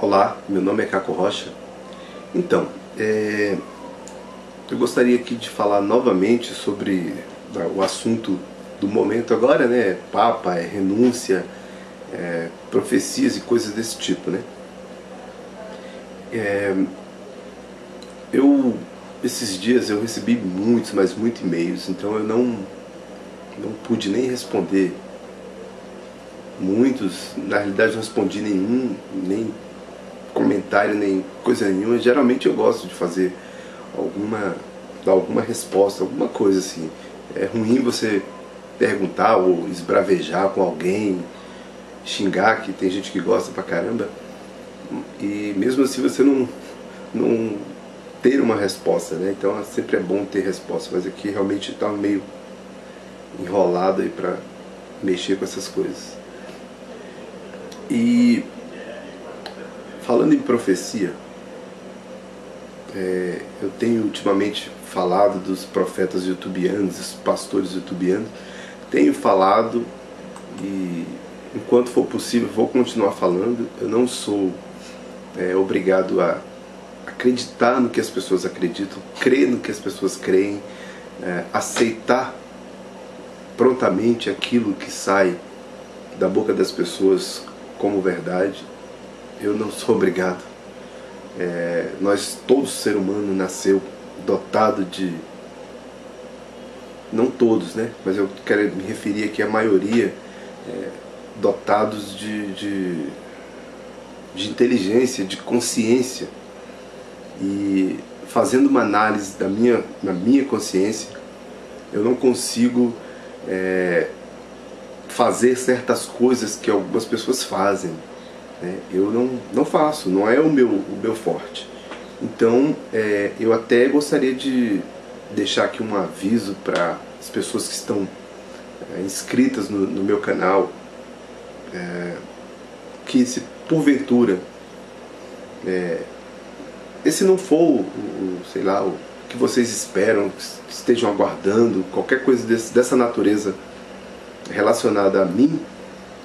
Olá, meu nome é Caco Rocha. Então, eu gostaria aqui de falar novamente sobre o assunto do momento agora, né? Papa, renúncia, profecias e coisas desse tipo, né? Esses dias eu recebi muitos, mas muitos e-mails, então eu não pude nem responder muitos. Na realidade não respondi nenhum, nem comentário, nem coisa nenhuma. Geralmente eu gosto de fazer dar alguma resposta, alguma coisa assim. É ruim você perguntar ou esbravejar com alguém, xingar, que tem gente que gosta pra caramba, e mesmo assim você não ter uma resposta, né? Então sempre é bom ter resposta, mas aqui realmente está meio enrolado aí pra mexer com essas coisas. E falando em profecia, eu tenho ultimamente falado dos profetas youtubianos, dos pastores youtubianos. Tenho falado e enquanto for possível vou continuar falando. Eu não sou obrigado a acreditar no que as pessoas acreditam, crer no que as pessoas creem, aceitar prontamente aquilo que sai da boca das pessoas como verdade. Eu não sou obrigado. Todo ser humano nasceu dotado de... Não todos, né? Mas eu quero me referir aqui à maioria, dotados de inteligência, de consciência. E fazendo uma análise na minha consciência, eu não consigo fazer certas coisas que algumas pessoas fazem. Eu não faço, não é o meu forte. Então eu até gostaria de deixar aqui um aviso para as pessoas que estão inscritas no meu canal, que se porventura esse não for sei lá, o que vocês esperam, que estejam aguardando, qualquer coisa dessa natureza relacionada a mim,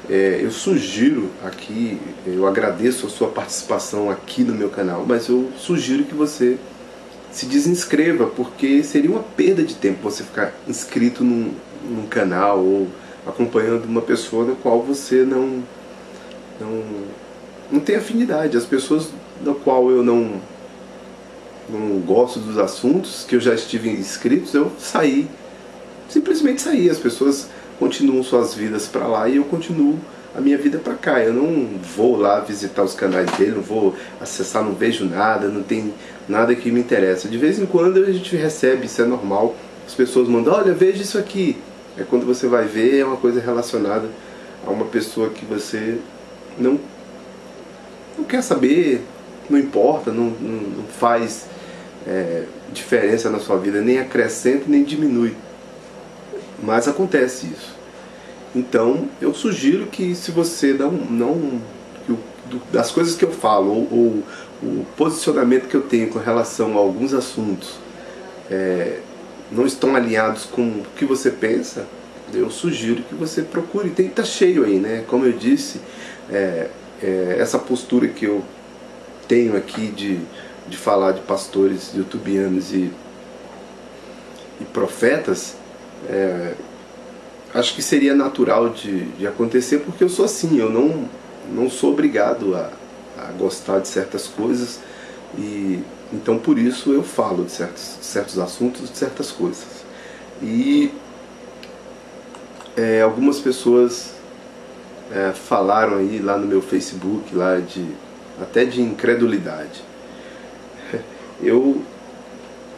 eu sugiro aqui, eu agradeço a sua participação aqui no meu canal, mas eu sugiro que você se desinscreva, porque seria uma perda de tempo você ficar inscrito num canal ou acompanhando uma pessoa da qual você não tem afinidade. As pessoas da qual eu não gosto dos assuntos que eu já estive inscritos, eu saí, simplesmente saí. As pessoas continuam suas vidas para lá e eu continuo a minha vida para cá. Eu não vou lá visitar os canais dele, não vou acessar, não vejo nada, não tem nada que me interessa. De vez em quando a gente recebe, isso é normal, as pessoas mandam: olha, veja isso aqui. Quando você vai ver, é uma coisa relacionada a uma pessoa que você não quer saber, não importa, não faz diferença na sua vida, nem acrescenta nem diminui. Mas acontece isso. Então eu sugiro que, se você das coisas que eu falo ou o posicionamento que eu tenho com relação a alguns assuntos não estão alinhados com o que você pensa, eu sugiro que você procure. Tá cheio aí, né? Como eu disse, essa postura que eu tenho aqui de falar de pastores youtubianos e profetas, acho que seria natural de acontecer, porque eu sou assim. Eu não sou obrigado a gostar de certas coisas, e então por isso eu falo de certos assuntos, de certas coisas. E algumas pessoas falaram aí lá no meu Facebook lá até de incredulidade. Eu,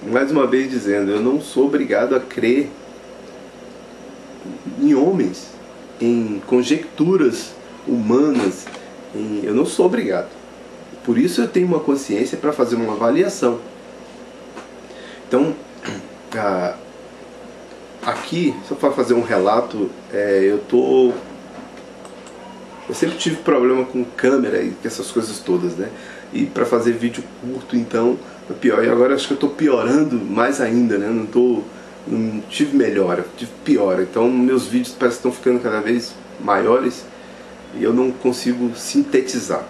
mais uma vez dizendo, eu não sou obrigado a crer em homens, em conjecturas humanas, eu não sou obrigado. Por isso eu tenho uma consciência para fazer uma avaliação. Então, aqui, só para fazer um relato, eu sempre tive problema com câmera e essas coisas todas, né? E para fazer vídeo curto, então, é pior. E agora acho que eu estou piorando mais ainda, né? Não tive melhora, tive piora. Então meus vídeos parecem que estão ficando cada vez maiores e eu não consigo sintetizar.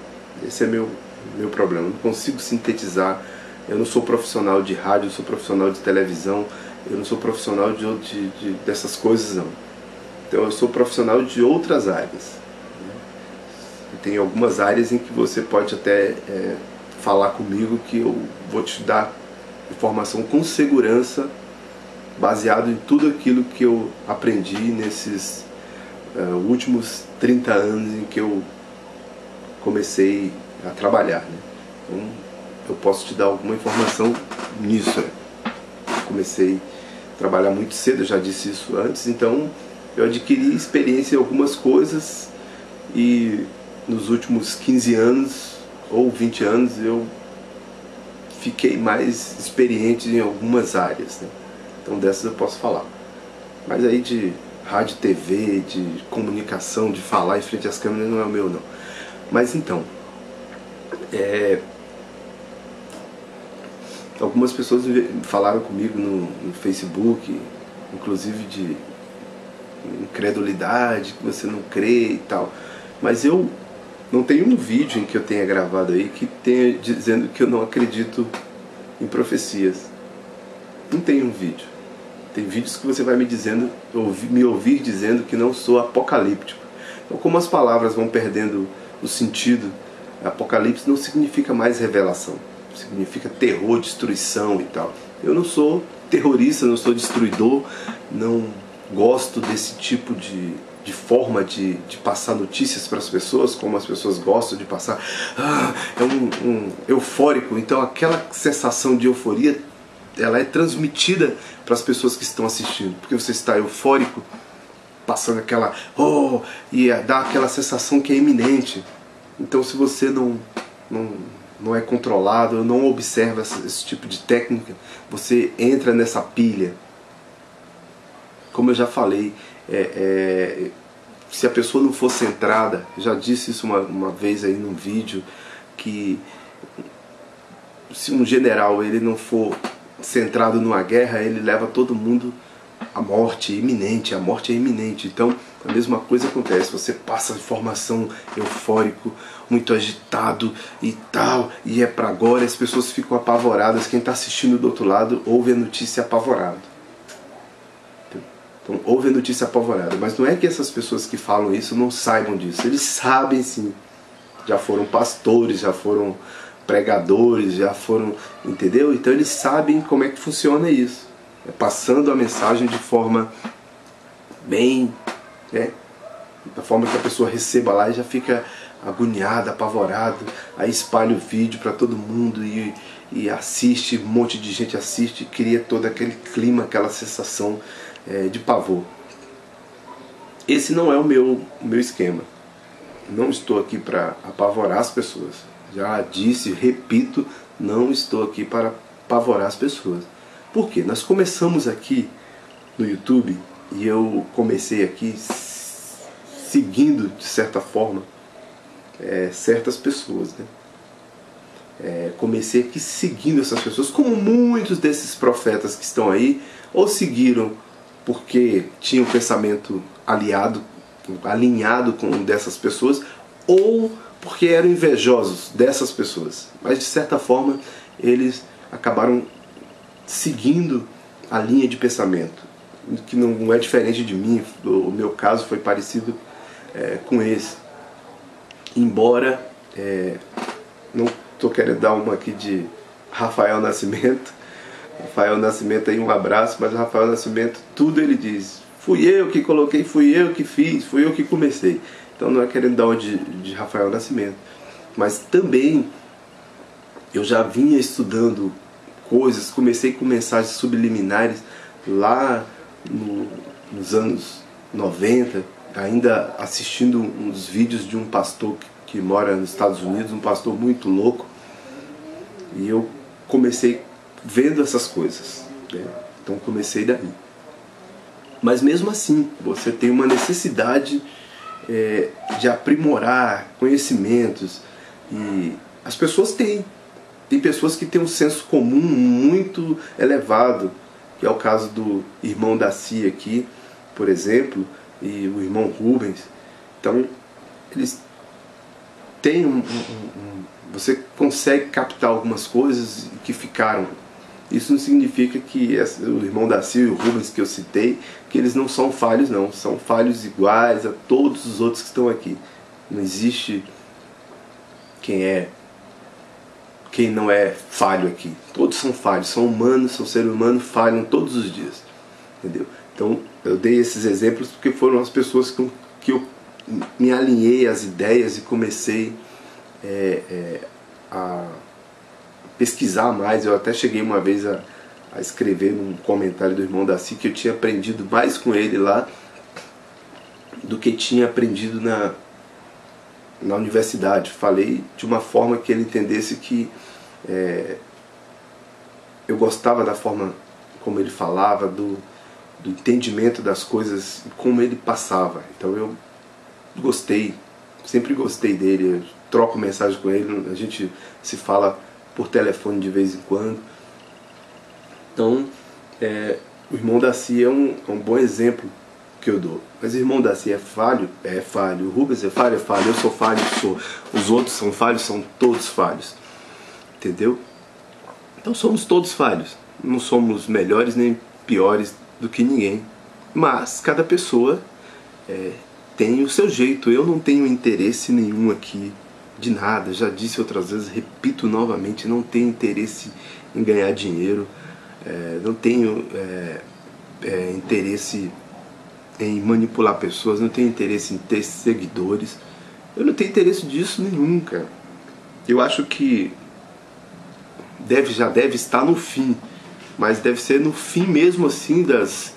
Esse é meu meu problema. Eu não consigo sintetizar. Eu não sou profissional de rádio, eu sou profissional de televisão, eu não sou profissional dessas coisas, não. Então eu sou profissional de outras áreas. Tem algumas áreas em que você pode até falar comigo que eu vou te dar informação com segurança, baseado em tudo aquilo que eu aprendi nesses últimos 30 anos em que eu comecei a trabalhar, né? Então, eu posso te dar alguma informação nisso. Eu comecei a trabalhar muito cedo, eu já disse isso antes, então eu adquiri experiência em algumas coisas e nos últimos 15 anos ou 20 anos eu fiquei mais experiente em algumas áreas, né? Então dessas eu posso falar. Mas aí de rádio, TV, de comunicação, de falar em frente às câmeras não é o meu, não. Mas então, algumas pessoas falaram comigo no Facebook, inclusive de incredulidade, que você não crê e tal. Mas eu não tenho um vídeo em que eu tenha gravado aí que tenha dizendo que eu não acredito em profecias. Não tem um vídeo. Tem vídeos que você vai me ouvir dizendo que não sou apocalíptico. Então, como as palavras vão perdendo o sentido, apocalipse não significa mais revelação. Significa terror, destruição e tal. Eu não sou terrorista, não sou destruidor, não gosto desse tipo de forma de passar notícias para as pessoas, como as pessoas gostam de passar. É um eufórico. Então aquela sensação de euforia, ela é transmitida para as pessoas que estão assistindo, porque você está eufórico, passando aquela e dá aquela sensação que é iminente. Então se você não é controlado, não observa esse tipo de técnica, você entra nessa pilha. Como eu já falei, se a pessoa não for centrada, já disse isso uma vez aí num vídeo, que se um general ele não for centrado numa guerra, ele leva todo mundo à morte iminente, a morte é iminente. Então a mesma coisa acontece, você passa informação eufórico, muito agitado e tal, e é para agora, as pessoas ficam apavoradas, quem está assistindo do outro lado ouve a notícia apavorado. Então, ouve a notícia apavorada, mas não é que essas pessoas que falam isso não saibam disso, eles sabem sim, já foram pastores, já foram pregadores, já foram, entendeu? Então eles sabem como é que funciona isso, passando a mensagem de forma bem, da forma que a pessoa receba lá e já fica agoniada, apavorado, aí espalha o vídeo para todo mundo e assiste, um monte de gente assiste, cria todo aquele clima, aquela sensação de pavor. Esse não é o meu esquema. Não estou aqui para apavorar as pessoas. Já disse, repito, não estou aqui para apavorar as pessoas. Por quê? Nós começamos aqui no YouTube e eu comecei aqui seguindo, de certa forma, certas pessoas, né? Comecei aqui seguindo essas pessoas, como muitos desses profetas que estão aí, ou seguiram porque tinham um pensamento alinhado com um dessas pessoas, ou porque eram invejosos dessas pessoas. Mas de certa forma eles acabaram seguindo a linha de pensamento, que não é diferente de mim. O meu caso foi parecido com esse. Embora não estou querendo dar uma aqui de Rafael Nascimento. Rafael Nascimento aí, um abraço, mas o Rafael Nascimento, tudo ele diz: fui eu que coloquei, fui eu que fiz, fui eu que comecei. Então não é querendo dar uma de Rafael Nascimento, mas também eu já vinha estudando coisas, comecei com mensagens subliminares lá nos anos 90, ainda assistindo uns vídeos de um pastor que mora nos Estados Unidos, um pastor muito louco, e eu comecei vendo essas coisas, né? Então comecei daí. Mas mesmo assim, você tem uma necessidade de aprimorar conhecimentos, e as pessoas têm pessoas que têm um senso comum muito elevado, que é o caso do irmão Daci aqui, por exemplo, e o irmão Rubens. Então eles tem você consegue captar algumas coisas que ficaram. Isso não significa que o irmão Daci e o Rubens que eu citei, que eles não são falhos, não. São falhos iguais a todos os outros que estão aqui. Não existe quem não é falho aqui. Todos são falhos, são humanos, são seres humanos, falham todos os dias. Entendeu? Então eu dei esses exemplos porque foram as pessoas que eu me alinhei às ideias e comecei a pesquisar mais. Eu até cheguei uma vez a escrever num comentário do irmão Daci que eu tinha aprendido mais com ele lá do que tinha aprendido na universidade. Falei de uma forma que ele entendesse que eu gostava da forma como ele falava, do entendimento das coisas e como ele passava. Então eu gostei, sempre gostei dele, eu troco mensagem com ele, a gente se fala por telefone de vez em quando. Então o irmão Daci é um bom exemplo que eu dou. Mas o irmão Daci é falho? É falho. O Rubens é falho? É falho. Eu sou falho? Sou. Os outros são falhos? São todos falhos. Entendeu? Então somos todos falhos. Não somos melhores nem piores do que ninguém. Mas cada pessoa tem o seu jeito. Eu não tenho interesse nenhum aqui de nada. Já disse outras vezes, repito novamente, não tenho interesse em ganhar dinheiro. Não tenho interesse em manipular pessoas, não tenho interesse em ter seguidores. Eu não tenho interesse disso nenhum, cara. Eu acho que já deve estar no fim, mas deve ser no fim mesmo assim das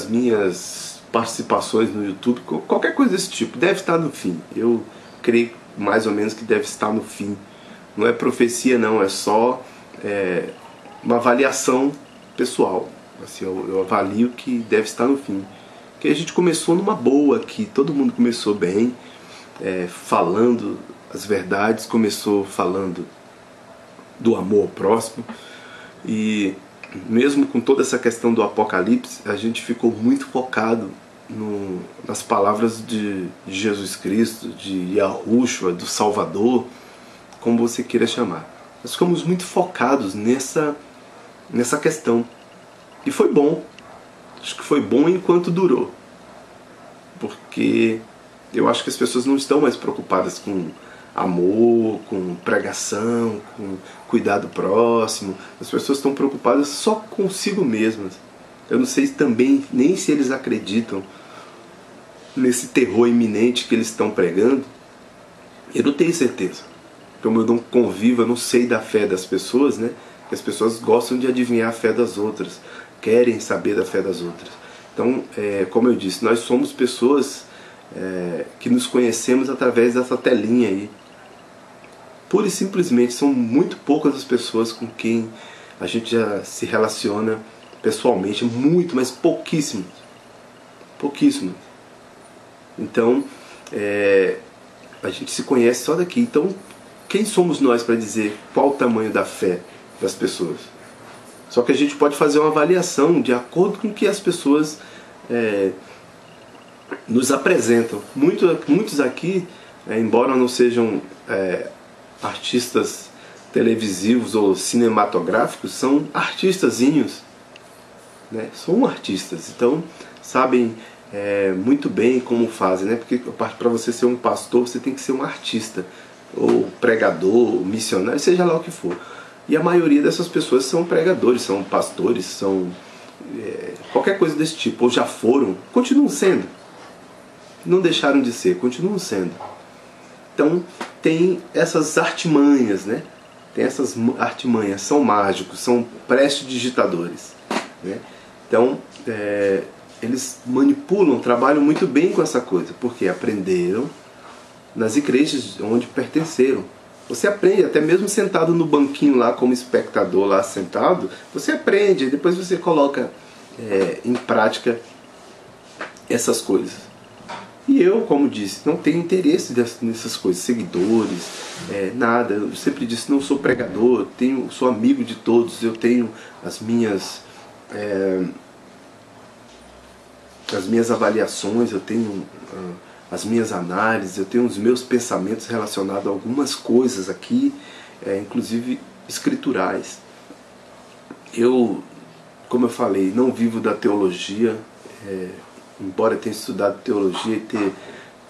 minhas participações no YouTube, qualquer coisa desse tipo, deve estar no fim. Eu creio mais ou menos que deve estar no fim. Não é profecia não, é só uma avaliação pessoal. Assim, eu avalio que deve estar no fim. Porque a gente começou numa boa aqui, todo mundo começou bem, falando as verdades, começou falando do amor ao próximo. E mesmo com toda essa questão do Apocalipse, a gente ficou muito focado nas palavras de Jesus Cristo, de Yahushua, do Salvador, como você queira chamar. Nós ficamos muito focados nessa questão. E foi bom. Acho que foi bom enquanto durou. Porque eu acho que as pessoas não estão mais preocupadas com amor, com pregação, com cuidado próximo. As pessoas estão preocupadas só consigo mesmas. Eu não sei também nem se eles acreditam nesse terror iminente que eles estão pregando. Eu não tenho certeza. Como eu não convivo, eu não sei da fé das pessoas, né? As pessoas gostam de adivinhar a fé das outras, querem saber da fé das outras. Então, como eu disse, nós somos pessoas que nos conhecemos através dessa telinha aí. Pura e simplesmente, são muito poucas as pessoas com quem a gente já se relaciona pessoalmente, muito, mas pouquíssimas. Pouquíssimas. Então, a gente se conhece só daqui. Então, quem somos nós para dizer qual o tamanho da fé das pessoas? Só que a gente pode fazer uma avaliação de acordo com o que as pessoas nos apresentam. Muitos aqui, embora não sejam artistas televisivos ou cinematográficos, são artistazinhos, né? São artistas, então sabem muito bem como fazem, né? Porque para você ser um pastor, você tem que ser um artista, ou pregador, missionário, seja lá o que for. E a maioria dessas pessoas são pregadores, são pastores, são qualquer coisa desse tipo, ou já foram, continuam sendo. Não deixaram de ser, continuam sendo. Então tem essas artimanhas, né? Tem essas artimanhas, são mágicos, são prestidigitadores, né? Então eles manipulam, trabalham muito bem com essa coisa, porque aprenderam nas igrejas onde pertenceram. Você aprende, até mesmo sentado no banquinho lá, como espectador lá sentado, você aprende, depois você coloca em prática essas coisas. E eu, como disse, não tenho interesse nessas coisas, seguidores, nada. Eu sempre disse, não sou pregador, sou amigo de todos, eu tenho as minhas avaliações, eu tenho as minhas análises, eu tenho os meus pensamentos relacionados a algumas coisas aqui, inclusive escriturais. Eu, como eu falei, não vivo da teologia, embora eu tenha estudado teologia e ter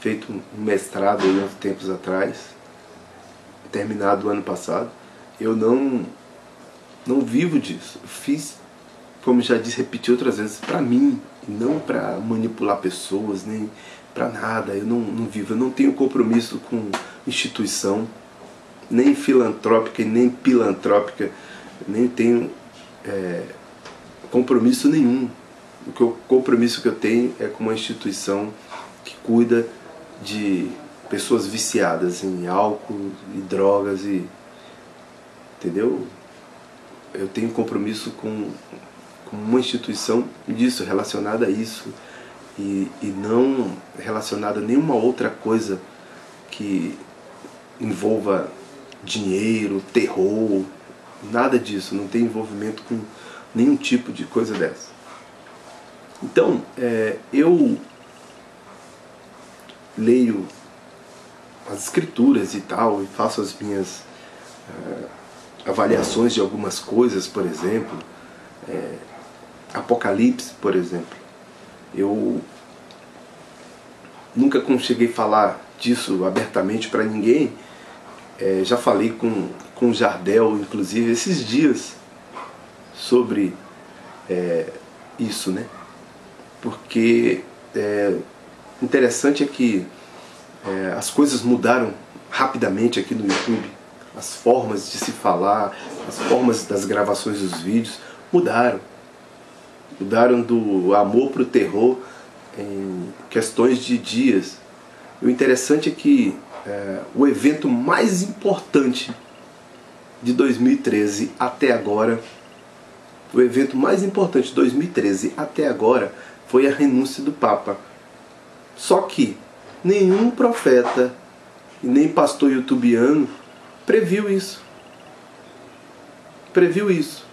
feito um mestrado aí há tempos atrás, terminado o ano passado, eu não vivo disso. Eu fiz, como já disse, repeti outras vezes, para mim, não para manipular pessoas, nem para nada. Eu não vivo, eu não tenho compromisso com instituição, nem filantrópica e nem pilantrópica, nem tenho compromisso nenhum. O compromisso que eu tenho é com uma instituição que cuida de pessoas viciadas em álcool e drogas, entendeu? Eu tenho compromisso com uma instituição disso, relacionada a isso, e não relacionada a nenhuma outra coisa que envolva dinheiro, terror, nada disso. Não tem envolvimento com nenhum tipo de coisa dessa. Então, eu leio as escrituras e tal, e faço as minhas avaliações de algumas coisas, por exemplo, Apocalipse, por exemplo. Eu nunca cheguei a falar disso abertamente para ninguém. Já falei com o Jardel, inclusive, esses dias, sobre isso, né? Porque interessante é que as coisas mudaram rapidamente aqui no YouTube. As formas de se falar, as formas das gravações dos vídeos mudaram. Mudaram do amor para o terror em questões de dias. E o interessante é que o evento mais importante de 2013 até agora, o evento mais importante de 2013 até agora foi a renúncia do Papa. Só que nenhum profeta e nem pastor youtubiano previu isso. Previu isso.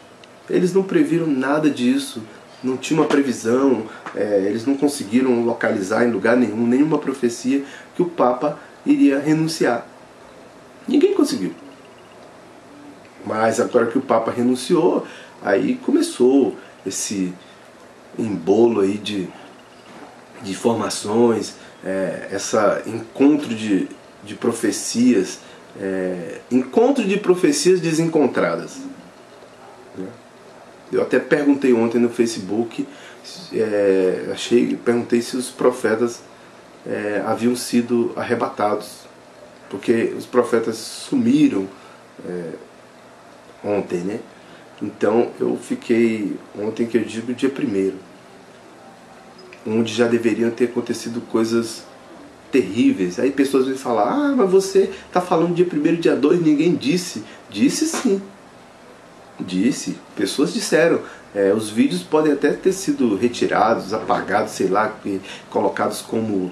Eles não previram nada disso. Não tinha uma previsão. Eles não conseguiram localizar em lugar nenhum, nenhuma profecia que o Papa iria renunciar. Ninguém conseguiu. Mas agora que o Papa renunciou, aí começou esse embolo aí de informações, esse encontro de profecias, encontro de profecias desencontradas. Eu até perguntei ontem no Facebook, perguntei se os profetas haviam sido arrebatados, porque os profetas sumiram ontem, né? Então eu fiquei, ontem que eu digo, dia 1º, onde já deveriam ter acontecido coisas terríveis. Aí pessoas vêm falar, mas você está falando dia 1º, dia 2, ninguém disse. Disse sim. Disse. Pessoas disseram. Os vídeos podem até ter sido retirados, apagados, sei lá, colocados como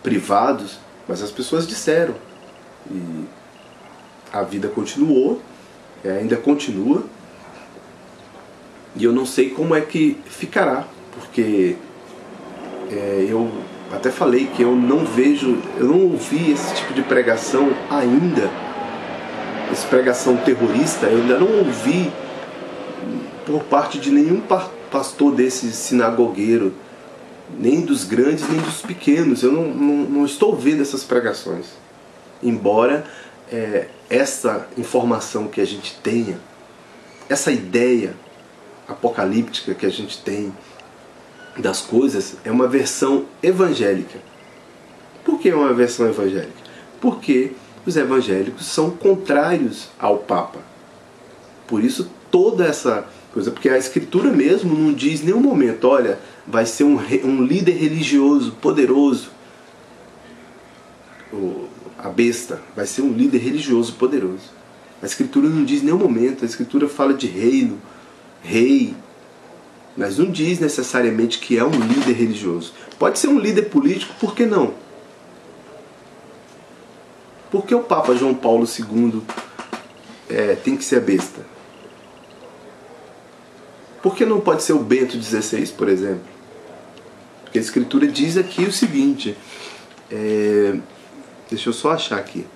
privados, mas as pessoas disseram. E a vida continuou, ainda continua, e eu não sei como é que ficará, porque eu até falei que eu não ouvi esse tipo de pregação ainda, essa pregação terrorista, eu ainda não ouvi por parte de nenhum pastor desse sinagogueiro, nem dos grandes nem dos pequenos. Eu não estou vendo essas pregações, embora essa informação que a gente tenha, essa ideia apocalíptica que a gente tem das coisas, é uma versão evangélica. Por que é uma versão evangélica? Porque os evangélicos são contrários ao Papa. Por isso toda essa coisa, porque a Escritura mesmo não diz em nenhum momento, olha, vai ser um líder religioso poderoso, a besta vai ser um líder religioso poderoso. A Escritura não diz em nenhum momento. A Escritura fala de reino, rei, mas não diz necessariamente que é um líder religioso. Pode ser um líder político, por que não? Por que o Papa João Paulo II tem que ser a besta? Por que não pode ser o Bento XVI, por exemplo? Porque a Escritura diz aqui o seguinte, Deixa eu só achar aqui.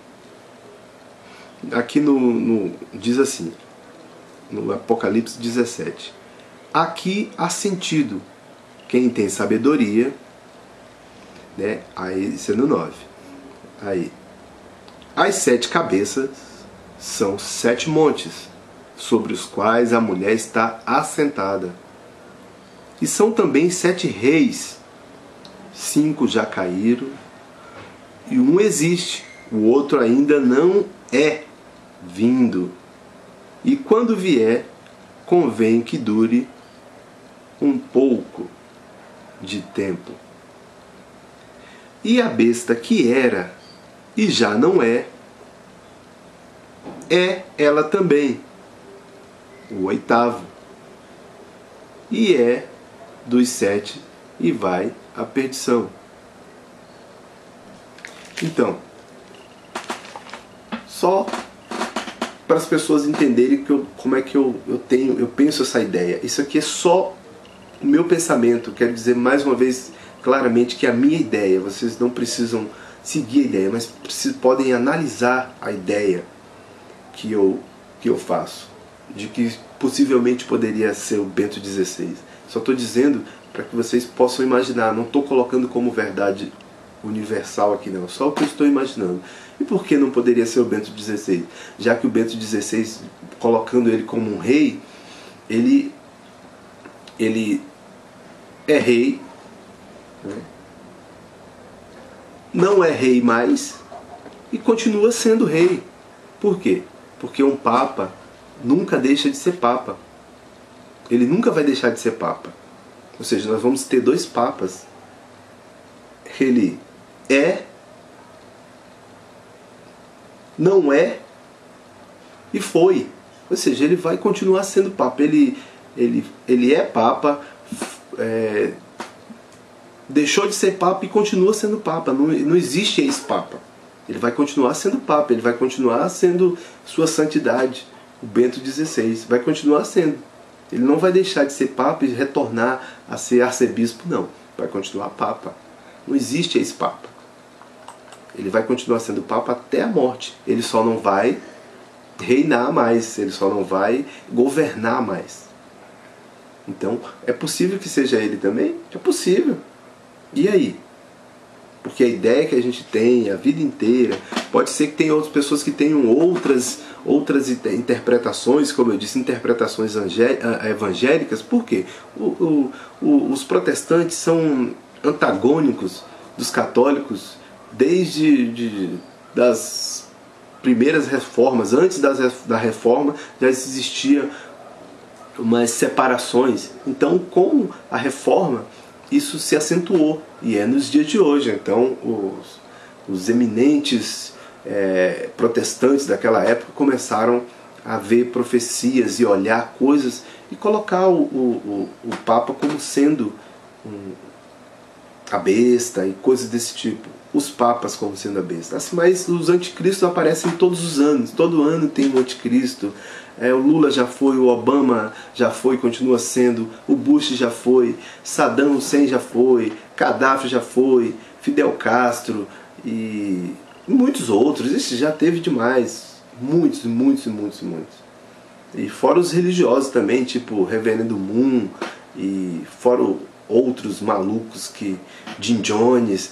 Aqui diz assim, no Apocalipse 17: aqui há sentido quem tem sabedoria, né? Aí, isso é no 9. Aí, as 7 cabeças são 7 montes, sobre os quais a mulher está assentada. E são também 7 reis, 5 já caíram, e um existe, o outro ainda não é vindo. E quando vier, convém que dure um pouco de tempo. E a besta que era e já não é ela também, o 8º, e é dos 7 e vai à perdição. Então, só para as pessoas entenderem como é que eu penso essa ideia. Isso aqui é só o meu pensamento. Quero dizer mais uma vez claramente que é a minha ideia. Vocês não precisam seguir a ideia, mas podem analisar a ideia que eu faço, de que possivelmente poderia ser o Bento XVI. Só estou dizendo para que vocês possam imaginar. Não estou colocando como verdade universal aqui não, só o que eu estou imaginando. E por que não poderia ser o Bento XVI? Já que o Bento XVI, colocando ele como um rei, ele é rei, né? Não é rei mais e continua sendo rei. Por quê? Porque um papa nunca deixa de ser papa. Ele nunca vai deixar de ser papa. Ou seja, nós vamos ter 2 papas. Ele não é e foi. Ou seja, ele vai continuar sendo papa. Ele é papa, deixou de ser papa e continua sendo papa. Não existe ex-papa. Ele vai continuar sendo papa, ele vai continuar sendo sua santidade. O Bento XVI vai continuar sendo. Ele não vai deixar de ser papa e retornar a ser arcebispo, não. Vai continuar papa. Não existe ex-papa. Ele vai continuar sendo papa até a morte. Ele só não vai reinar mais, ele só não vai governar mais. Então, é possível que seja ele também? É possível. E aí? Porque a ideia que a gente tem a vida inteira, pode ser que tenha outras pessoas que tenham outras interpretações, como eu disse, interpretações evangélicas. Por quê? Os protestantes são antagônicos dos católicos desde das primeiras reformas. Antes da reforma já existiam umas separações. Então, com a reforma, isso se acentuou, e é nos dias de hoje. Então, os eminentes protestantes daquela época começaram a ver profecias e olhar coisas e colocar o Papa como sendo a besta e coisas desse tipo. Os papas como sendo a besta. Mas os anticristos aparecem todos os anos. Todo ano tem um anticristo. O Lula já foi, o Obama já foi, continua sendo, o Bush já foi, Saddam Hussein já foi, Gaddafi já foi, Fidel Castro e muitos outros. Isso já teve demais. Muitos. E fora os religiosos também, tipo Reverendo Moon, e fora outros malucos que Jim Jones,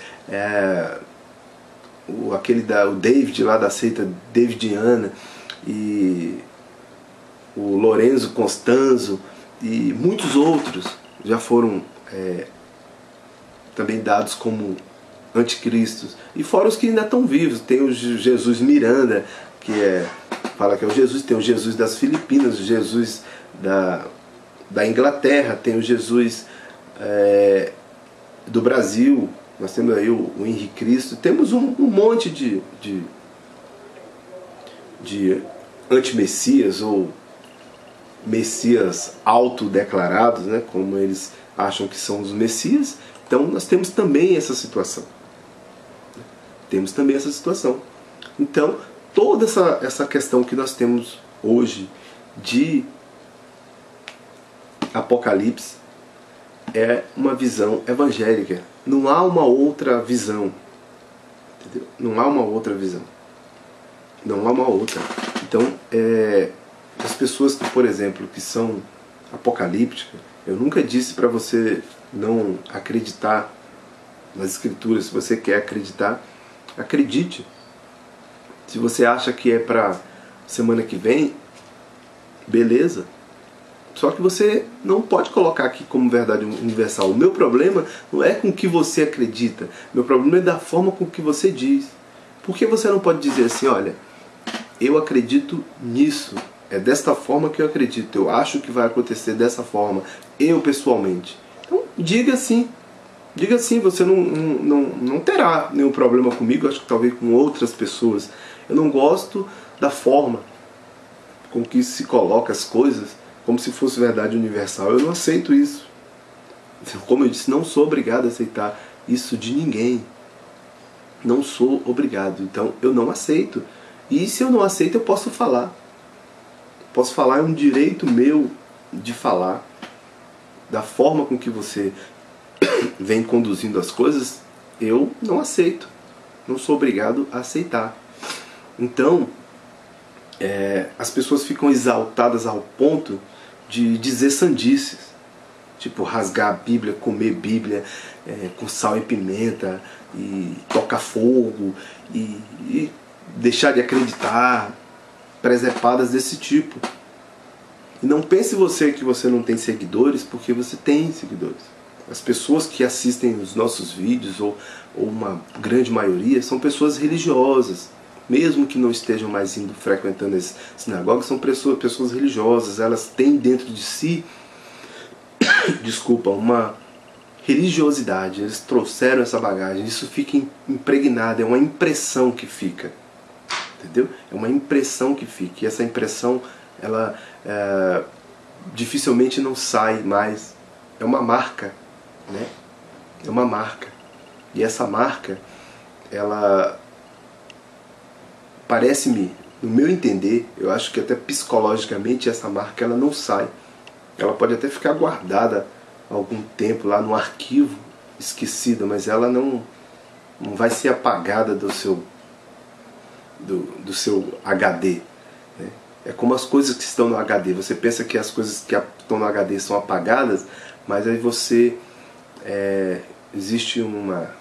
o David lá da seita Davidiana, e o Lorenzo Constanzo e muitos outros já foram também dados como anticristos. E fora os que ainda estão vivos, tem o Jesus Miranda, que fala que é o Jesus, tem o Jesus das Filipinas, o Jesus da Inglaterra, tem o Jesus do Brasil, nós temos aí o Henrique Cristo, temos um monte de anti-messias ou messias autodeclarados, né, como eles acham que são os messias. Então nós temos também essa situação. Então toda essa questão que nós temos hoje de Apocalipse é uma visão evangélica. Não há uma outra visão. Entendeu? Não há uma outra visão. Não há uma outra. Então, as pessoas que, por exemplo, que são apocalípticas, eu nunca disse para você não acreditar nas escrituras. Se você quer acreditar, acredite. Se você acha que é para semana que vem, beleza. Só que você não pode colocar aqui como verdade universal. O meu problema não é com o que você acredita. Meu problema é da forma com que você diz. Por que você não pode dizer assim, olha, eu acredito nisso. É desta forma que eu acredito. Eu acho que vai acontecer dessa forma. Eu pessoalmente. Então diga assim. Diga assim, você não terá nenhum problema comigo, acho que talvez com outras pessoas. Eu não gosto da forma com que se coloca as coisas como se fosse verdade universal. Eu não aceito isso. Como eu disse, não sou obrigado a aceitar isso de ninguém. Não sou obrigado. Então eu não aceito. E se eu não aceito, eu posso falar. Posso falar, é um direito meu de falar. Da forma com que você vem conduzindo as coisas, eu não aceito. Não sou obrigado a aceitar. Então, as pessoas ficam exaltadas ao ponto de dizer sandices. Tipo, rasgar a Bíblia, comer Bíblia com sal e pimenta, e tocar fogo, e deixar de acreditar, presepadas desse tipo. E não pense você que você não tem seguidores, porque você tem seguidores. As pessoas que assistem os nossos vídeos, ou uma grande maioria, são pessoas religiosas. Mesmo que não estejam mais frequentando as sinagogas, são pessoas religiosas. Elas têm dentro de si, uma religiosidade. Eles trouxeram essa bagagem. Isso fica impregnado, é uma impressão que fica. Entendeu? É uma impressão que fica. E essa impressão, ela dificilmente não sai mais. É uma marca, né? É uma marca. E essa marca, ela parece-me, no meu entender, eu acho que até psicologicamente essa marca ela não sai. Ela pode até ficar guardada algum tempo lá no arquivo, esquecida, mas ela não vai ser apagada do seu HD. Né? É como as coisas que estão no HD. Você pensa que as coisas que estão no HD são apagadas, mas aí existe uma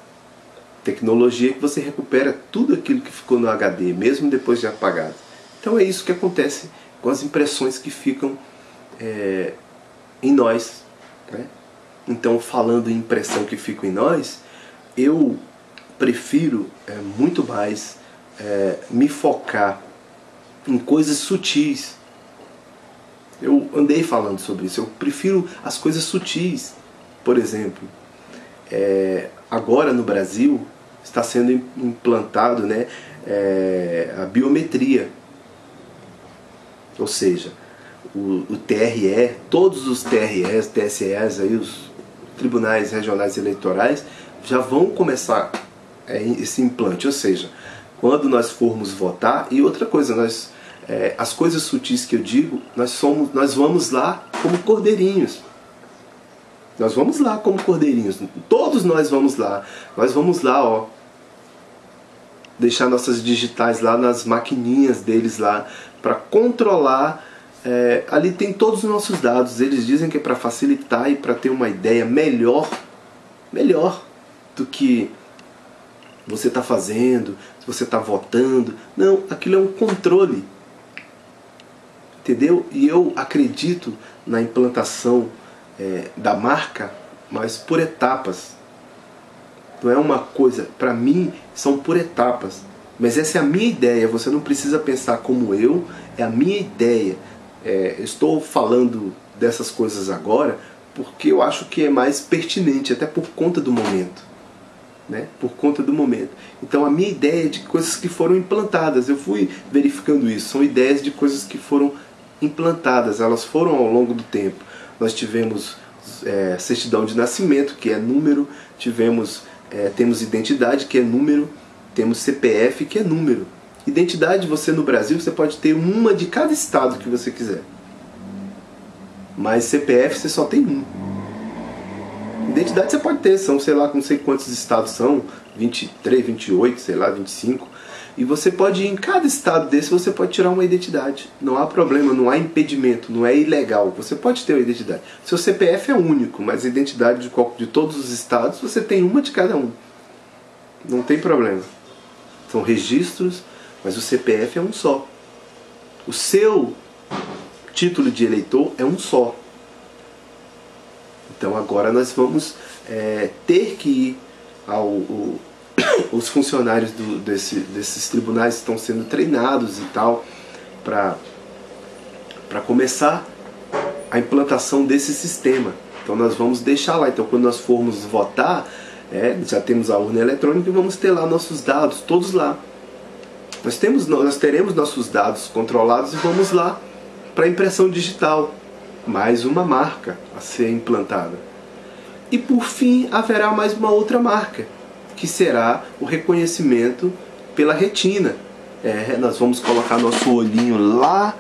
tecnologia que você recupera tudo aquilo que ficou no HD, mesmo depois de apagado. Então é isso que acontece com as impressões que ficam em nós. Né? Então, falando em impressão que fica em nós, eu prefiro muito mais me focar em coisas sutis. Eu andei falando sobre isso. Eu prefiro as coisas sutis. Por exemplo, agora no Brasil está sendo implantado, né, a biometria. Ou seja, o TRE, todos os TREs, TSEs, aí, os tribunais regionais eleitorais, já vão começar esse implante. Ou seja, quando nós formos votar, e outra coisa, as coisas sutis que eu digo, nós vamos lá como cordeirinhos. Nós vamos lá como cordeirinhos. Todos nós vamos lá. Nós vamos lá, ó, deixar nossas digitais lá nas maquininhas deles lá, para controlar. Ali tem todos os nossos dados. Eles dizem que é para facilitar e para ter uma ideia melhor do que você está fazendo, se você está votando. Não, aquilo é um controle. Entendeu? E eu acredito na implantação da marca, mas por etapas. Não é uma coisa, para mim são por etapas. Mas essa é a minha ideia, você não precisa pensar como eu, é a minha ideia. Estou falando dessas coisas agora porque eu acho que é mais pertinente, até por conta do momento. Né? Por conta do momento. Então a minha ideia é de coisas que foram implantadas. Eu fui verificando isso. São ideias de coisas que foram implantadas. Elas foram ao longo do tempo. Nós tivemos certidão de nascimento, que é número. Temos identidade, que é número. Temos CPF, que é número. Identidade, você no Brasil, você pode ter uma de cada estado que você quiser. Mas CPF você só tem um. Identidade você pode ter, são, sei lá, não sei quantos estados são, 23, 28, sei lá, 25. E você pode, em cada estado desse, você pode tirar uma identidade. Não há problema, não há impedimento, não é ilegal. Você pode ter uma identidade. Seu CPF é único, mas a identidade de todos os estados, você tem uma de cada um. Não tem problema. São registros, mas o CPF é um só. O seu título de eleitor é um só. Então agora nós vamos ter que ir os funcionários desses tribunais estão sendo treinados e tal para começar a implantação desse sistema. Então nós vamos deixar lá. Então quando nós formos votar, já temos a urna eletrônica e vamos ter lá nossos dados, todos lá. Nós teremos nossos dados controlados e vamos lá para impressão digital. Mais uma marca a ser implantada. E por fim haverá mais uma outra marca, que será o reconhecimento pela retina. Nós vamos colocar nosso olhinho lá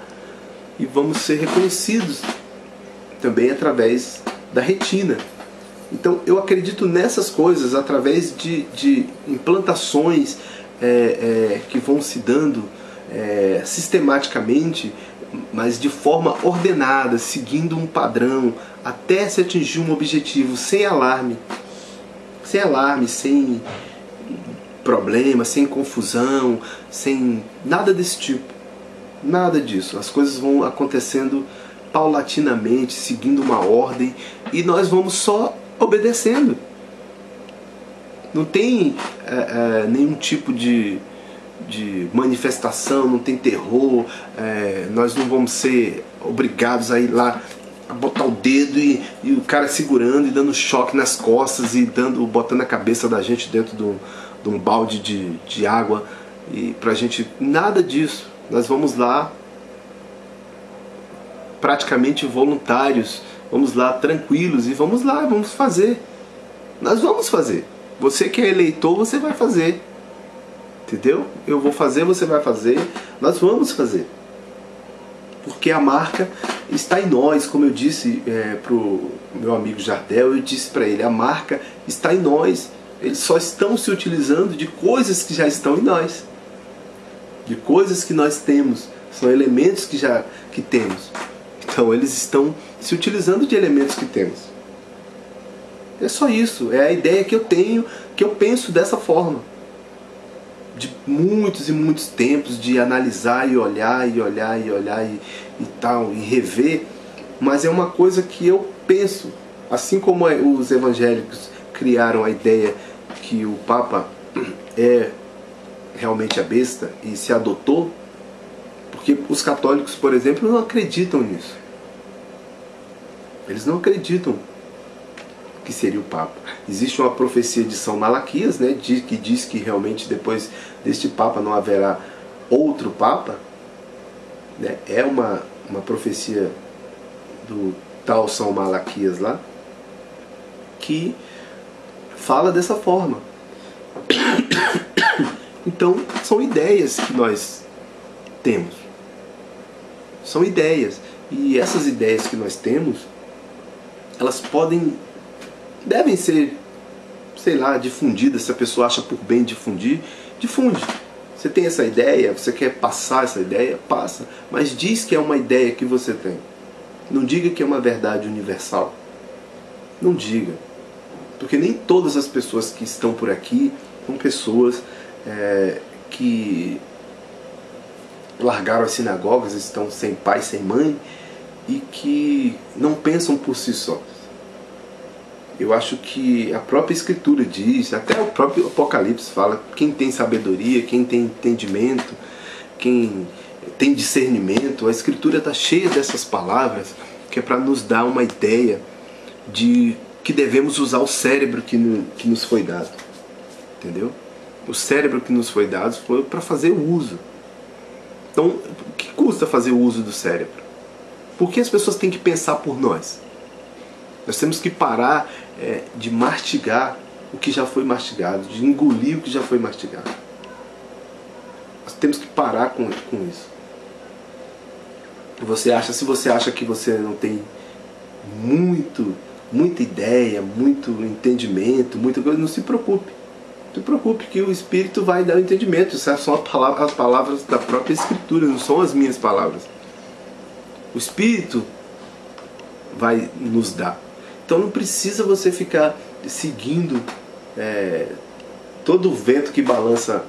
e vamos ser reconhecidos também através da retina. Então eu acredito nessas coisas, através de implantações que vão se dando sistematicamente, mas de forma ordenada, seguindo um padrão, até se atingir um objetivo sem alarme, sem problema, sem confusão, sem nada desse tipo. Nada disso. As coisas vão acontecendo paulatinamente, seguindo uma ordem, e nós vamos só obedecendo. Não tem nenhum tipo de manifestação, não tem terror, nós não vamos ser obrigados a ir lá a botar o dedo e o cara segurando e dando choque nas costas e botando a cabeça da gente dentro de um balde de água e pra gente, nada disso. Nós vamos lá praticamente voluntários, vamos lá tranquilos e vamos fazer. Nós vamos fazer. Você que é eleitor, você vai fazer. Entendeu? Eu vou fazer, você vai fazer, nós vamos fazer. Porque a marca está em nós, como eu disse pro meu amigo Jardel, eu disse para ele, a marca está em nós. Eles só estão se utilizando de coisas que já estão em nós. De coisas que nós temos. São elementos que temos. Então eles estão se utilizando de elementos que temos. É só isso, é a ideia que eu tenho, que eu penso dessa forma. De muitos e muitos tempos de analisar e olhar e tal, e rever, mas é uma coisa que eu penso, assim como os evangélicos criaram a ideia que o Papa é realmente a besta e se adotou, porque os católicos, por exemplo, não acreditam nisso. Eles não acreditam que seria o Papa. Existe uma profecia de São Malaquias, né, que diz que realmente depois deste Papa não haverá outro Papa, né? É uma profecia do tal São Malaquias lá, que fala dessa forma. Então são ideias que nós temos. São ideias. E essas ideias que nós temos, elas devem ser, sei lá, difundidas. Se a pessoa acha por bem difundir, difunde. Você tem essa ideia, você quer passar essa ideia, passa. Mas diz que é uma ideia que você tem. Não diga que é uma verdade universal. Não diga. Porque nem todas as pessoas que estão por aqui são pessoas que largaram as sinagogas, estão sem pai, sem mãe, e que não pensam por si só. Eu acho que a própria Escritura diz, até o próprio Apocalipse fala, quem tem sabedoria, quem tem entendimento, quem tem discernimento, a Escritura está cheia dessas palavras, que é para nos dar uma ideia de que devemos usar o cérebro que nos foi dado. Entendeu? O cérebro que nos foi dado foi para fazer o uso. Então, o que custa fazer o uso do cérebro? Por que as pessoas têm que pensar por nós? Nós temos que parar de mastigar o que já foi mastigado, de engolir o que já foi mastigado. Nós temos que parar com isso. Se você acha que você não tem muita ideia, muito entendimento, muita coisa, não se preocupe. Não se preocupe que o Espírito vai dar o entendimento. Isso são as palavras da própria Escritura, não são as minhas palavras. O Espírito vai nos dar. Então não precisa você ficar seguindo todo o vento que balança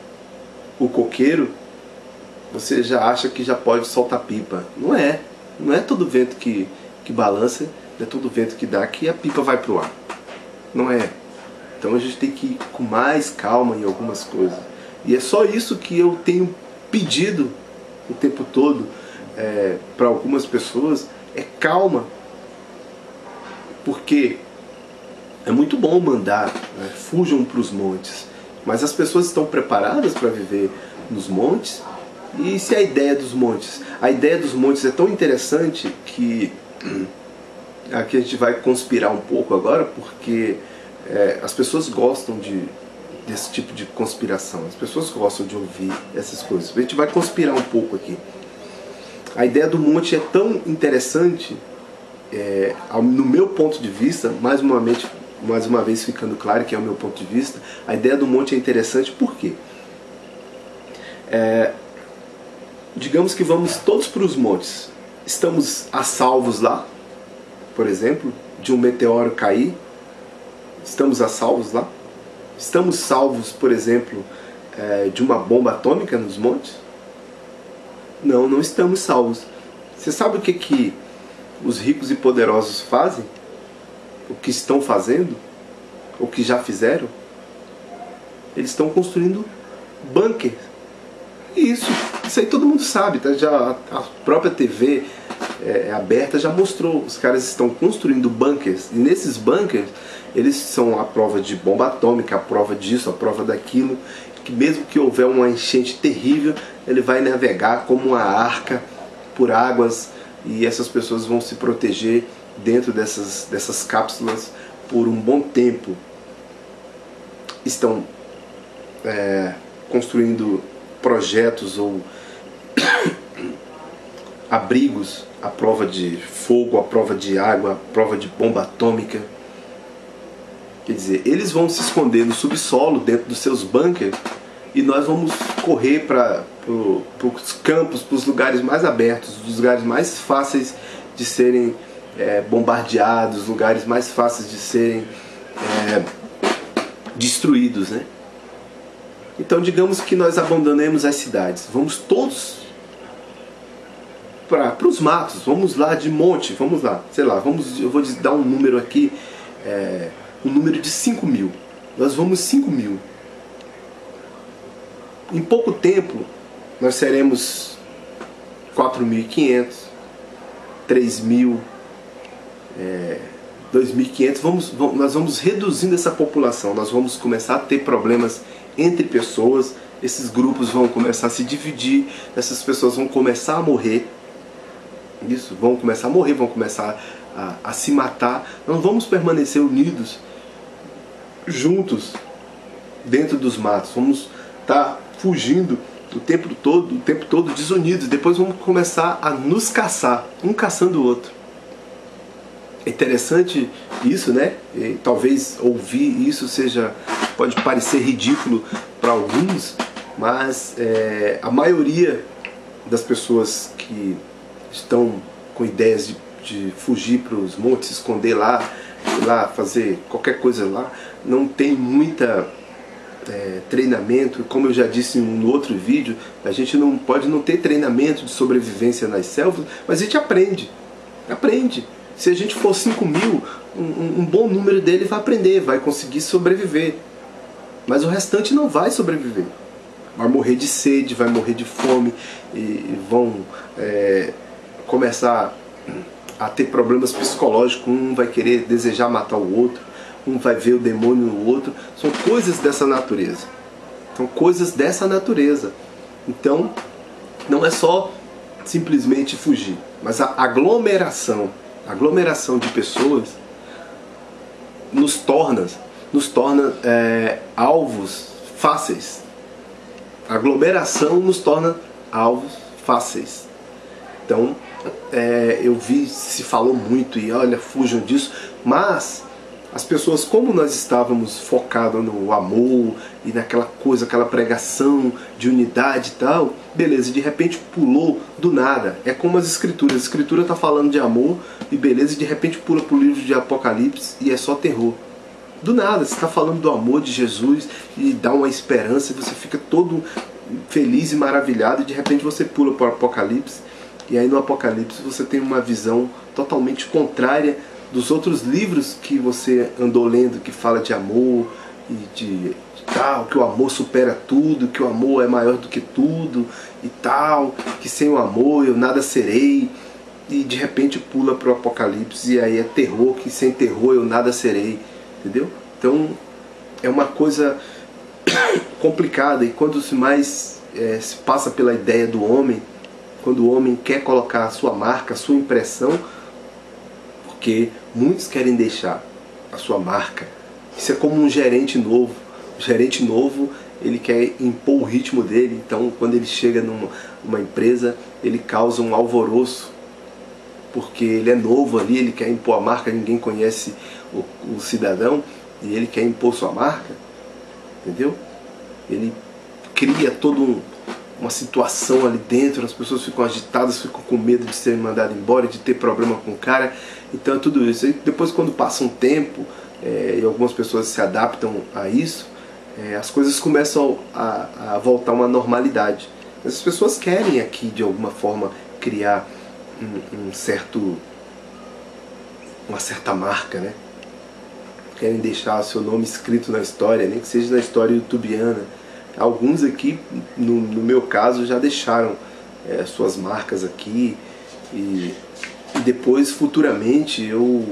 o coqueiro. Você já acha que já pode soltar pipa. Não é. Não é todo vento que balança, não é todo vento que dá que a pipa vai pro ar. Não é. Então a gente tem que ir com mais calma em algumas coisas. E é só isso que eu tenho pedido o tempo todo para algumas pessoas, é calma. Porque é muito bom mandar, né? Fujam para os montes. Mas as pessoas estão preparadas para viver nos montes? E se a ideia dos montes? A ideia dos montes é tão interessante que aqui a gente vai conspirar um pouco agora, porque as pessoas gostam desse tipo de conspiração. As pessoas gostam de ouvir essas coisas. A gente vai conspirar um pouco aqui. A ideia do monte é tão interessante, no meu ponto de vista, mais uma vez ficando claro que é o meu ponto de vista, a ideia do monte é interessante por quê? Digamos que vamos todos para os montes. Estamos a salvos lá, por exemplo, de um meteoro cair. Estamos a salvos lá. Estamos salvos, por exemplo, de uma bomba atômica nos montes? Não, não estamos salvos. Você sabe o que os ricos e poderosos fazem? O que estão fazendo? O que já fizeram? Eles estão construindo bunkers. Isso aí todo mundo sabe, tá? Já a própria TV aberta já mostrou. Os caras estão construindo bunkers, e nesses bunkers eles são a prova de bomba atômica, a prova disso, a prova daquilo, que mesmo que houver uma enchente terrível, ele vai navegar como uma arca por águas, e essas pessoas vão se proteger dentro dessas cápsulas por um bom tempo. Estão construindo projetos ou abrigos à prova de fogo, à prova de água, à prova de bomba atômica. Quer dizer, eles vão se esconder no subsolo, dentro dos seus bunkers, e nós vamos correr para os campos, para os lugares mais abertos, os lugares mais fáceis de serem bombardeados, lugares mais fáceis de serem destruídos, né? Então digamos que nós abandonemos as cidades, vamos todos para os matos, vamos lá de monte, vamos lá, sei lá, eu vou dar um número aqui, um número de 5.000, nós vamos 5.000. Em pouco tempo nós seremos 4.500, 3.000, 2.500, nós vamos reduzindo essa população, nós vamos começar a ter problemas entre pessoas, esses grupos vão começar a se dividir, essas pessoas vão começar a morrer, vão começar a se matar, não vamos permanecer unidos, juntos, dentro dos matos, vamos estar fugindo o tempo todo desunidos, depois vamos começar a nos caçar, um caçando o outro. É interessante isso, né? E talvez ouvir isso pode parecer ridículo para alguns, mas a maioria das pessoas que estão com ideias de fugir para os montes, se esconder lá, fazer qualquer coisa lá, não tem muita treinamento. Como eu já disse em um outro vídeo, a gente não pode não ter treinamento de sobrevivência nas selvas, mas a gente aprende. Se a gente for 5.000, um bom número dele vai aprender, vai conseguir sobreviver. Mas o restante não vai sobreviver. Vai morrer de sede, vai morrer de fome, e vão começar a ter problemas psicológicos. Um vai querer desejar matar o outro, um vai ver o demônio no outro. São coisas dessa natureza. Então, não é só simplesmente fugir, mas a aglomeração de pessoas nos torna alvos fáceis. A aglomeração nos torna alvos fáceis. Então, se falou muito, e olha, fujam disso, mas as pessoas, como nós estávamos focados no amor e naquela coisa, aquela pregação de unidade e tal, beleza, de repente pulou do nada. É como as escrituras. A escritura está falando de amor e beleza, e de repente pula para o livro de Apocalipse e é só terror. Do nada, você está falando do amor de Jesus e dá uma esperança, e você fica todo feliz e maravilhado, e de repente você pula para o Apocalipse, e aí no Apocalipse você tem uma visão totalmente contrária dos outros livros que você andou lendo, que fala de amor e de tal, que o amor supera tudo, que o amor é maior do que tudo e tal, que sem o amor eu nada serei, e de repente pula para o Apocalipse e aí é terror, que sem terror eu nada serei, entendeu? Então é uma coisa complicada, e quando se mais se passa pela ideia do homem, quando o homem quer colocar a sua marca, a sua impressão, porque muitos querem deixar a sua marca. Isso é como um gerente novo. O gerente novo, ele quer impor o ritmo dele, então quando ele chega numa empresa, ele causa um alvoroço, porque ele é novo ali, ele quer impor a marca, ninguém conhece o cidadão, e ele quer impor sua marca, entendeu? Ele cria toda uma situação ali dentro, as pessoas ficam agitadas, ficam com medo de serem mandadas embora, de ter problema com o cara, então é tudo isso. E depois, quando passa um tempo, e algumas pessoas se adaptam a isso, as coisas começam a voltar a uma normalidade. Mas as pessoas querem aqui, de alguma forma, criar uma certa marca, né? Querem deixar seu nome escrito na história, nem que seja na história youtubiana. Alguns aqui, no meu caso, já deixaram suas marcas aqui, e depois, futuramente, eu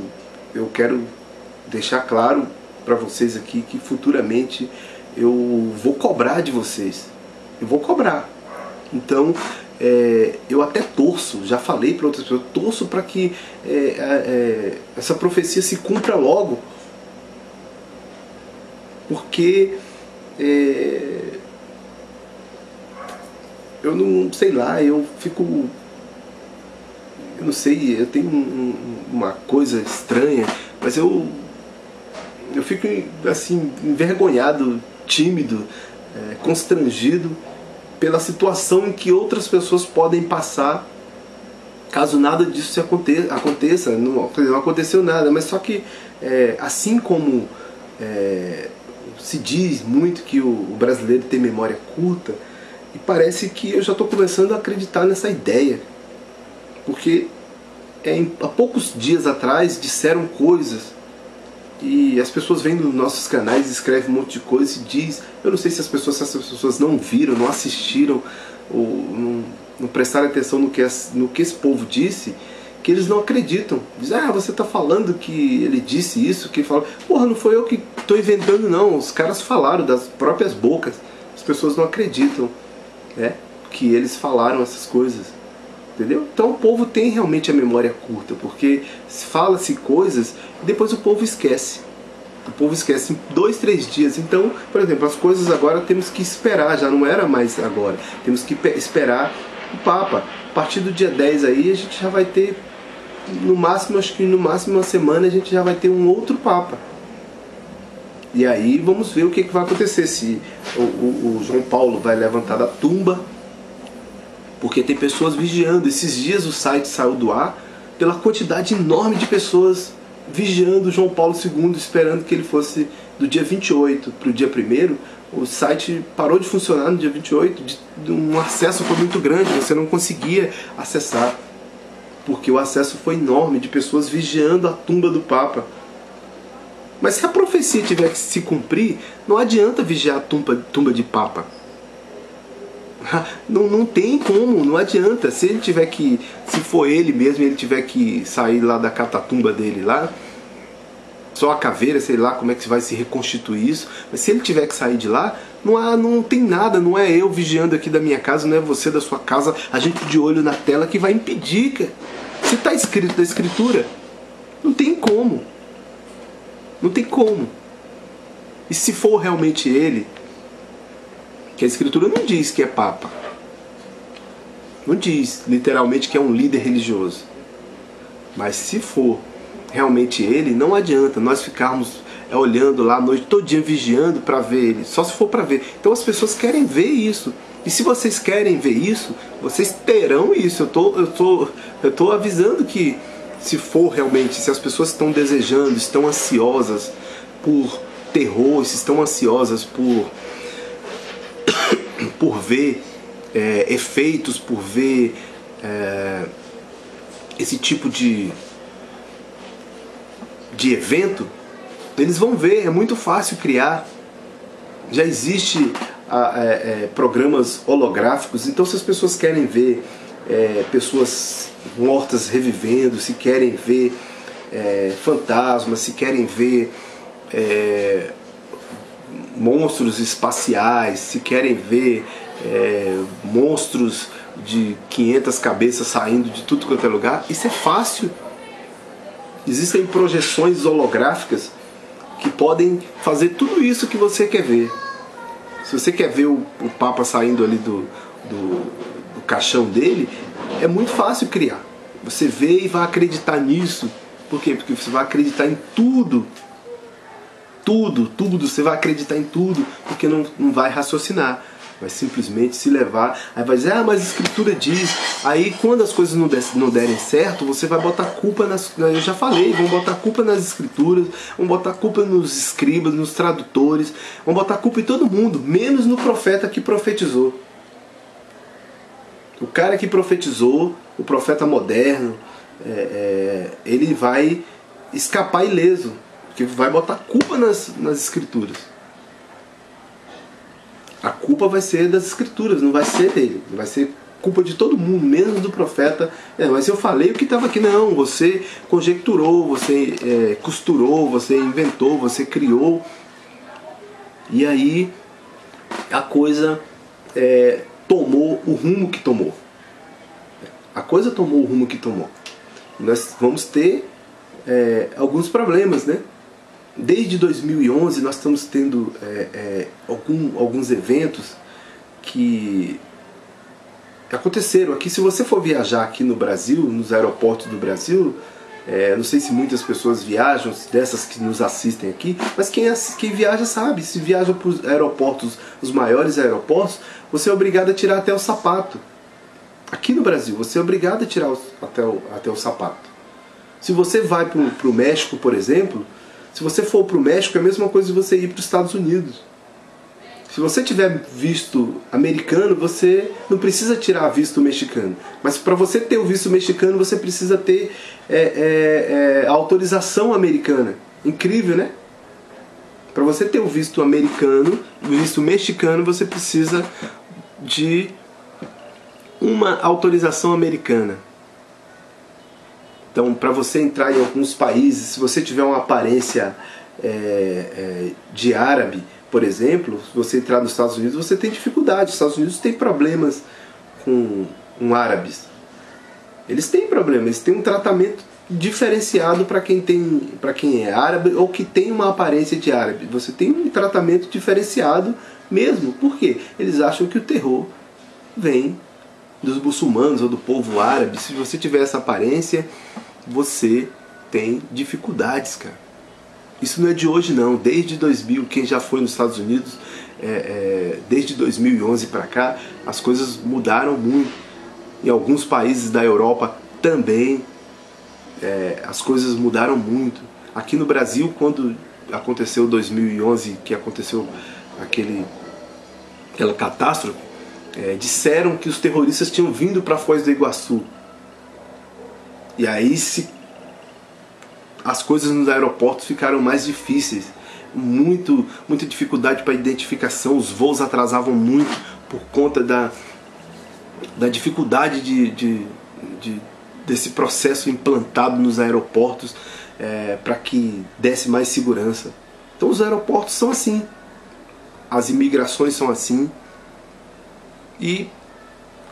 quero deixar claro para vocês aqui que futuramente eu vou cobrar de vocês. Eu vou cobrar. Então, eu até torço, já falei para outras pessoas, torço para que essa profecia se cumpra logo. Porque eu não sei lá, eu não sei, eu tenho uma coisa estranha, mas eu fico assim envergonhado, tímido, constrangido pela situação em que outras pessoas podem passar caso nada disso aconteça. Não aconteceu nada, mas só que assim como se diz muito que o brasileiro tem memória curta, e parece que eu já estou começando a acreditar nessa ideia, porque há poucos dias atrás disseram coisas, e as pessoas vêm nos nossos canais, escrevem um monte de coisa e diz, eu não sei se essas pessoas não viram, não assistiram, ou não prestaram atenção no que esse povo disse, que eles não acreditam. Dizem, você está falando que ele disse isso, que ele falou. Porra, não foi eu que estou inventando não, os caras falaram das próprias bocas. As pessoas não acreditam, né, que eles falaram essas coisas, entendeu? Então o povo tem realmente a memória curta, porque fala-se coisas e depois o povo esquece. O povo esquece em 2, 3 dias. Então, por exemplo, as coisas agora temos que esperar, já não era mais agora. Temos que esperar o Papa. A partir do dia 10 aí a gente já vai ter, no máximo, acho que no máximo uma semana a gente já vai ter um outro Papa. E aí vamos ver o que vai acontecer, se o João Paulo vai levantar da tumba, porque tem pessoas vigiando. Esses dias o site saiu do ar pela quantidade enorme de pessoas vigiando João Paulo II, esperando que ele fosse do dia 28 para o dia 1º. O site parou de funcionar no dia 28, um acesso foi muito grande, você não conseguia acessar, porque o acesso foi enorme, de pessoas vigiando a tumba do Papa. Mas se a profecia tiver que se cumprir, não adianta vigiar a tumba de Papa. Não tem como, não adianta. Se ele tiver que, se for ele mesmo, ele tiver que sair lá da catatumba dele lá, só a caveira, sei lá como é que vai se reconstituir isso, mas se ele tiver que sair de lá, não tem nada, não é eu vigiando aqui da minha casa, não é você da sua casa, a gente de olho na tela que vai impedir, cara. Se está escrito na escritura, não tem como. Não tem como. E se for realmente ele, que a escritura não diz que é papa, não diz literalmente que é um líder religioso, mas se for realmente ele, não adianta nós ficarmos olhando lá a noite todinha, vigiando para ver ele, só se for para ver. Então as pessoas querem ver isso. E se vocês querem ver isso, vocês terão isso. Eu tô avisando que se for realmente, se as pessoas estão desejando, estão ansiosas por terror, se estão ansiosas por ver efeitos, por ver esse tipo de evento, eles vão ver, é muito fácil criar. Já existe programas holográficos, então se as pessoas querem ver pessoas mortas revivendo, se querem ver fantasmas, se querem ver monstros espaciais, se querem ver monstros de 500 cabeças saindo de tudo quanto é lugar, isso é fácil. Existem projeções holográficas que podem fazer tudo isso que você quer ver. Se você quer ver o Papa saindo ali do caixão dele, é muito fácil criar. Você vê e vai acreditar nisso. Por quê? Porque você vai acreditar em tudo. Tudo, você vai acreditar em tudo, porque não vai raciocinar. Vai simplesmente se levar. Aí vai dizer, mas a Escritura diz. Aí quando as coisas não derem certo, você vai botar culpa nas... Eu já falei, vão botar culpa nas Escrituras, vão botar culpa nos escribas, nos tradutores, vão botar culpa em todo mundo, menos no profeta que profetizou. O cara que profetizou, o profeta moderno, ele vai escapar ileso, porque vai botar culpa nas Escrituras. A culpa vai ser das Escrituras, não vai ser dele. Vai ser culpa de todo mundo, menos do profeta. Mas eu falei o que estava aqui. Não, você conjecturou, você costurou, você inventou, você criou. E aí a coisa tomou o rumo que tomou. A coisa tomou o rumo que tomou. Nós vamos ter alguns problemas, né? Desde 2011 nós estamos tendo alguns eventos que aconteceram aqui. Se você for viajar aqui no Brasil, nos aeroportos do Brasil, não sei se muitas pessoas viajam, dessas que nos assistem aqui, mas quem viaja sabe, se viaja para os aeroportos, os maiores aeroportos, você é obrigado a tirar até o sapato. Aqui no Brasil, você é obrigado a tirar até o sapato. Se você vai para o México, por exemplo, se você for para o México, é a mesma coisa de você ir para os Estados Unidos. Se você tiver visto americano, você não precisa tirar visto mexicano. Mas para você ter o visto mexicano, você precisa ter a autorização americana. Incrível, né? Para você ter o visto americano, o visto mexicano, você precisa de uma autorização americana. Então, para você entrar em alguns países, se você tiver uma aparência de árabe, por exemplo, se você entrar nos Estados Unidos, você tem dificuldade. Os Estados Unidos têm problemas com árabes. Eles têm problemas, eles têm um tratamento diferenciado para quem é árabe ou que tem uma aparência de árabe. Você tem um tratamento diferenciado mesmo. Por quê? Eles acham que o terror vem dos muçulmanos ou do povo árabe. Se você tiver essa aparência, você tem dificuldades, cara. Isso não é de hoje não. Desde 2000, quem já foi nos Estados Unidos, desde 2011 para cá, as coisas mudaram muito. Em alguns países da Europa também as coisas mudaram muito. Aqui no Brasil, quando aconteceu 2011, que aconteceu aquela catástrofe, disseram que os terroristas tinham vindo para Foz do Iguaçu. E aí as coisas nos aeroportos ficaram mais difíceis. Muita dificuldade para identificação. Os voos atrasavam muito por conta da dificuldade desse processo implantado nos aeroportos para que desse mais segurança. Então os aeroportos são assim. As imigrações são assim. E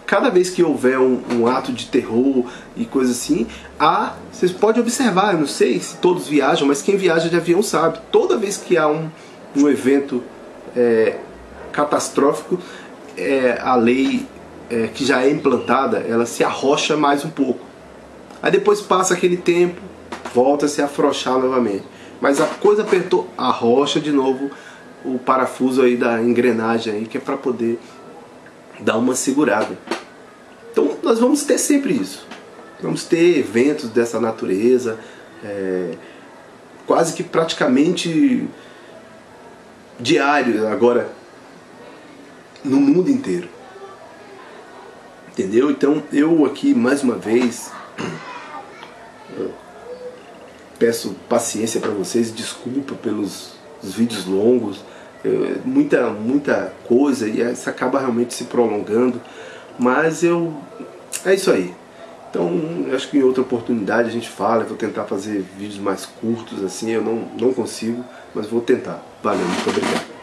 cada vez que houver um ato de terror e coisa assim, vocês podem observar, eu não sei se todos viajam, mas quem viaja de avião sabe, toda vez que há um evento catastrófico, a lei que já é implantada, ela se arrocha mais um pouco. Aí depois passa aquele tempo, volta a se afrouxar novamente. Mas a coisa apertou, arrocha de novo o parafuso aí da engrenagem aí, que é para poder dar uma segurada. Então nós vamos ter sempre isso. Vamos ter eventos dessa natureza, quase que praticamente diário agora no mundo inteiro. Entendeu? Então eu aqui mais uma vez peço paciência para vocês, desculpa pelos vídeos longos, muita coisa e isso acaba realmente se prolongando, mas é isso aí. Então acho que em outra oportunidade a gente fala, eu vou tentar fazer vídeos mais curtos assim, eu não consigo, mas vou tentar. Valeu, muito obrigado.